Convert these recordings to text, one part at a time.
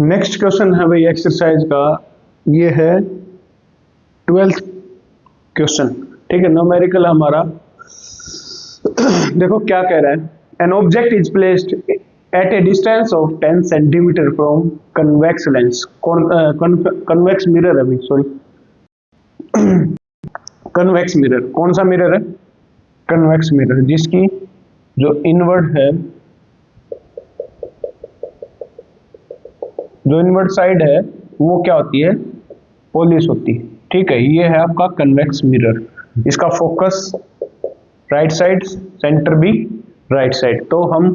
Next question है भाई exercise का, ये है 12th क्वेश्चन। ठीक है, न्यूमेरिकल हमारा। देखो क्या कह रहा है, an object is placed at A distance of 10 centimetre from convex lens, convex mirror है भाई, सॉरी कन्वेक्स मिरर। कौन सा मिरर है? कन्वेक्स मिरर, जिसकी जो इनवर्ड है, जो इनवर्ड साइड है वो क्या होती है? पॉलिश होती है। ठीक है, ये है आपका कन्वेक्स मिरर। इसका फोकस राइट साइड, सेंटर भी राइट साइड। तो हम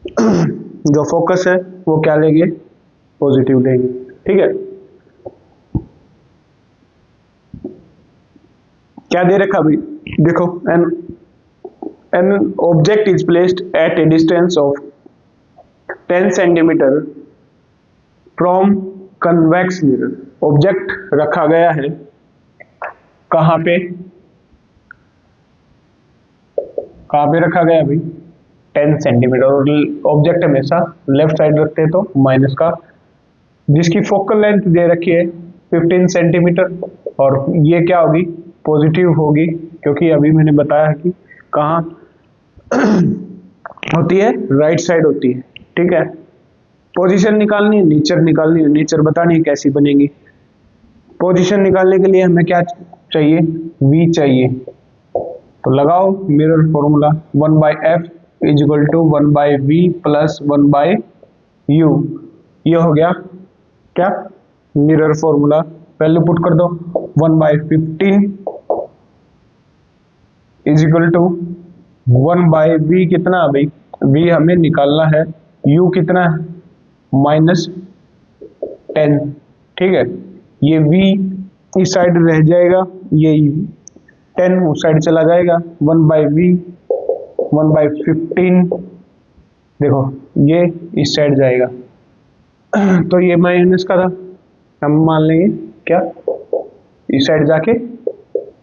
जो फोकस है वो क्या लेंगे? पॉजिटिव लेंगे। ठीक है, क्या दे रखा भाई? देखो, an object is placed at A distance of 10 centimetre from convex mirror. Object रखा गया है कहां पे? कहां पे रखा गया भाई? 10 सेंटीमीटर। और ऑब्जेक्ट हमेशा लेफ्ट साइड रखते हैं तो माइनस का। जिसकी फोकल लेंथ दे रखी है 15 सेंटीमीटर, और ये क्या होगी? पॉजिटिव होगी, क्योंकि अभी मैंने बताया है कि कहाँ होती है? राइट साइड होती है। ठीक है, पोजीशन निकालनी है, नेचर निकालनी है। नेचर बतानी है कैसी बनेगी। पोजीशन निकालने के लिए हमें क्या चाहिए? v चाहिए। तो लगाओ mirror formula, 1/f is equal to 1/v plus 1/u। ये हो गया क्या? Mirror formula. वैल्यू पुट कर दो, 1/15 इज इक्वल टू 1/v। कितना भाई? v हमें निकालना है, u कितना है? -10। ठीक है, ये v इस साइड रह जाएगा, ये 10 उस साइड चला जाएगा। 1/v 1/15, देखो ये इस साइड जाएगा तो ये माइनस का था, हम मान लेंगे क्या? इस साइड जाके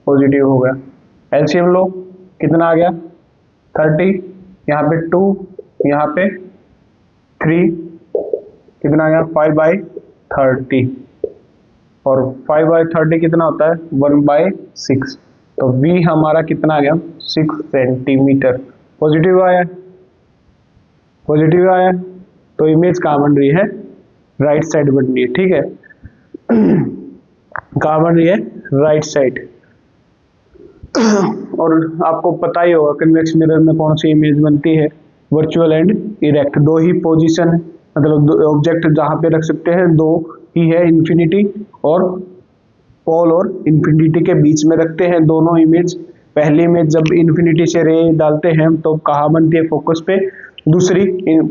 पॉजिटिव हो गया। एलसीएम लो, कितना आ गया? 30, यहाँ पे 2, यहाँ पे 3, कितना आ गया? 5/30। और 5/30 कितना होता है? 1/6। तो v हमारा कितना आ गया? 6 सेंटीमीटर। पॉजिटिव आया, पॉजिटिव आया। तो इमेज कहाँ बन रही है? राइट साइड बन रही है। ठीक है, कहाँ बन रही है? Right side. और आपको पता ही होगा कन्वेक्स मिरर में कौन सी इमेज बनती है? Virtual and erect. दो ही पोजीशन है, मतलब ऑब्जेक्ट जहां पे रख सकते हैं दो ही है, इन्फिनिटी और पोल और इन्फिनिटी के बीच में रखते हैं दोनों इमेज। पहली इमेज जब इन्फिनिटी से रे डालते हैं तो कहाँ बनती है? फोकस पे। दूसरी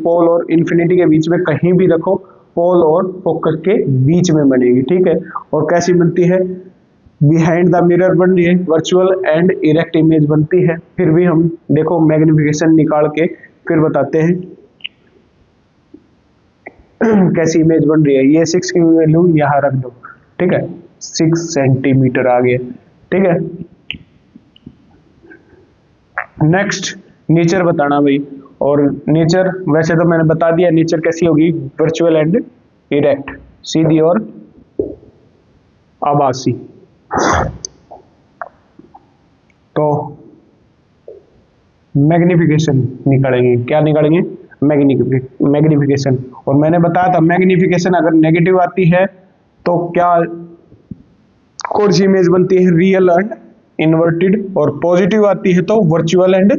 पोल और इन्फिनिटी के बीच में कहीं भी रखो, पोल और फोकस के बीच में बनेगी। ठीक है, और कैसी बनती है? बिहाइंड द मिरर बन रही है, वर्चुअल एंड इरेक्ट इमेज बनती है। फिर भी हम देखो मैग्निफिकेशन निकाल के फिर बताते हैं कैसी इमेज बन रही है। ये 6 की वैल्यू यहाँ रख दो। ठीक है, 6 सेंटीमीटर आ गया। ठीक है, नेक्स्ट नेचर बताना भाई। और नेचर वैसे तो मैंने बता दिया, नेचर कैसी होगी? वर्चुअल एंड इरेक्ट, सीधी और आभासी। तो मैग्निफिकेशन निकालेंगे। क्या निकालेंगे? मैग्निफिकेशन। और मैंने बताया था मैग्निफिकेशन अगर नेगेटिव आती है तो क्या कौन सी इमेज बनती है? Real and inverted. और पॉजिटिव आती है तो वर्चुअल एंड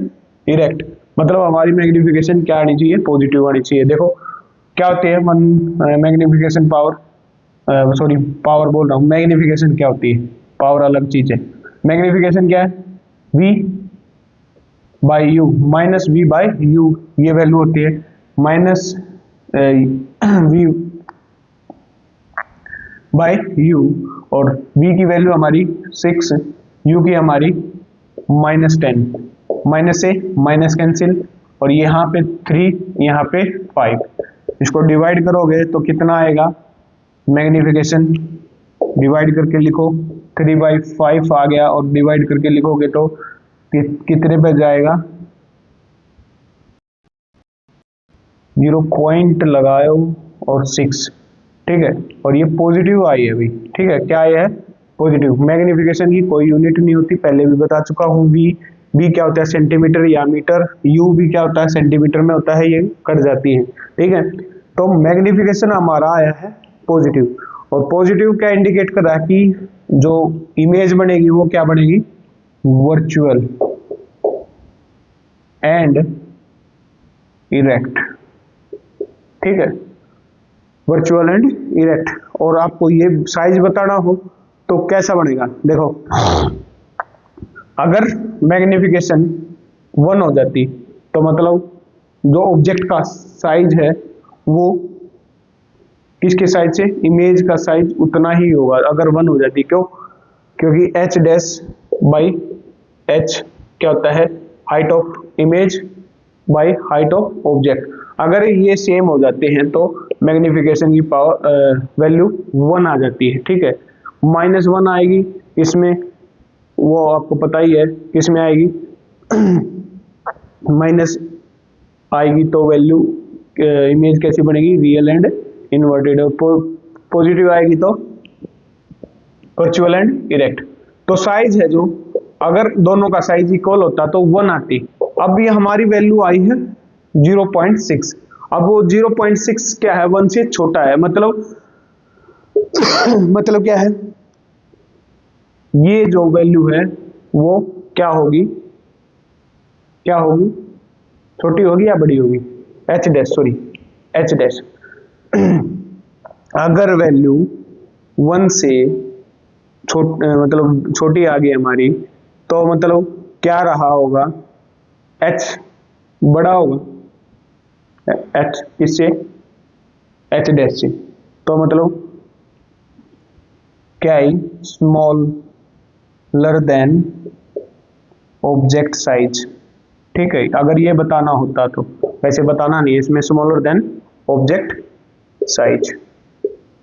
इरेक्ट। मतलब हमारी मैग्निफिकेशन क्या आनी चाहिए? पॉजिटिव आनी चाहिए। देखो क्या होती है मैग्निफिकेशन पावर, सॉरी पावर बोल रहा हूँ, मैग्निफिकेशन क्या होती है? पावर अलग चीज है। मैग्निफिकेशन क्या है? v/u माइनस v/u, ये वैल्यू होती है -v/u। और v की वैल्यू हमारी 6, u की हमारी -10। माइनस से माइनस कैंसिल, और यहाँ पे 3, यहाँ पे 5। इसको डिवाइड करोगे तो कितना आएगा? मैग्निफिकेशन डिवाइड करके लिखो, 3/5 आ गया। और डिवाइड करके लिखोगे तो कितने पे जाएगा? 0 पॉइंट लगाओ और 6, ठीक है। और ये पॉजिटिव आई है अभी, ठीक है। क्या आया है? पॉजिटिव। मैग्निफिकेशन की कोई यूनिट नहीं होती, पहले भी बता चुका हूँ। बी क्या होता है? सेंटीमीटर या मीटर। यू भी क्या होता है? सेंटीमीटर में होता है, ये कट जाती है, ठीक है। तो मैग्निफिकेशन हमारा आया है पॉजिटिव, और पॉजिटिव क्या इंडिकेट कर रहा है कि जो इमेज बनेगी वो क्या बनेगी? वर्चुअल एंड इरेक्ट, ठीक है। Virtual and erect. और आपको ये साइज बताना हो तो कैसा बनेगा? देखो, अगर मैग्निफिकेशन 1 हो जाती तो मतलब जो ऑब्जेक्ट का साइज है वो किसके साइज से? इमेज का साइज उतना ही होगा अगर 1 हो जाती। क्यों? क्योंकि h डैश बाई h क्या होता है? Height of image by height of object. अगर ये सेम हो जाते हैं तो मैग्निफिकेशन की पावर वैल्यू 1 आ जाती है, ठीक है। -1 आएगी इसमें, वो आपको पता ही है किसमें आएगी, माइनस आएगी तो वैल्यू इमेज कैसी बनेगी? Real and inverted. और पॉजिटिव आएगी तो वर्चुअल एंड इरेक्ट। तो साइज है जो, अगर दोनों का साइज इक्वल होता तो 1 आती। अब ये हमारी वैल्यू आई है 0.6। अब वो 0.6 क्या है? 1 से छोटा है, मतलब मतलब क्या है? ये जो वैल्यू है वो क्या होगी? क्या होगी? छोटी होगी या बड़ी होगी? h dash, sorry h dash. अगर वैल्यू 1 से मतलब छोटी आ गई हमारी, तो मतलब क्या रहा होगा? h बड़ा होगा, h किससे? h डैश से। तो मतलब क्या है? स्मॉलर देन ऑब्जेक्ट साइज, ठीक है। अगर ये बताना होता तो, वैसे बताना नहीं है इसमें, स्मॉलर देन ऑब्जेक्ट साइज,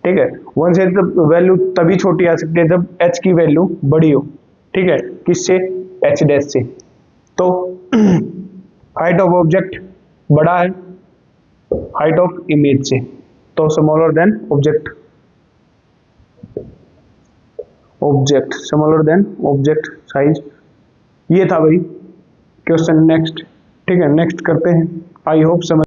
ठीक है। 1 से वैल्यू तभी छोटी आ सकती है जब h की वैल्यू बड़ी हो, ठीक है। किससे? h डैश से। तो हाइट ऑफ ऑब्जेक्ट बड़ा है हाइट ऑफ इमेज से, तो smaller than object smaller than object size. ये था भाई क्वेश्चन। नेक्स्ट, ठीक है, नेक्स्ट करते हैं। आई होप समझ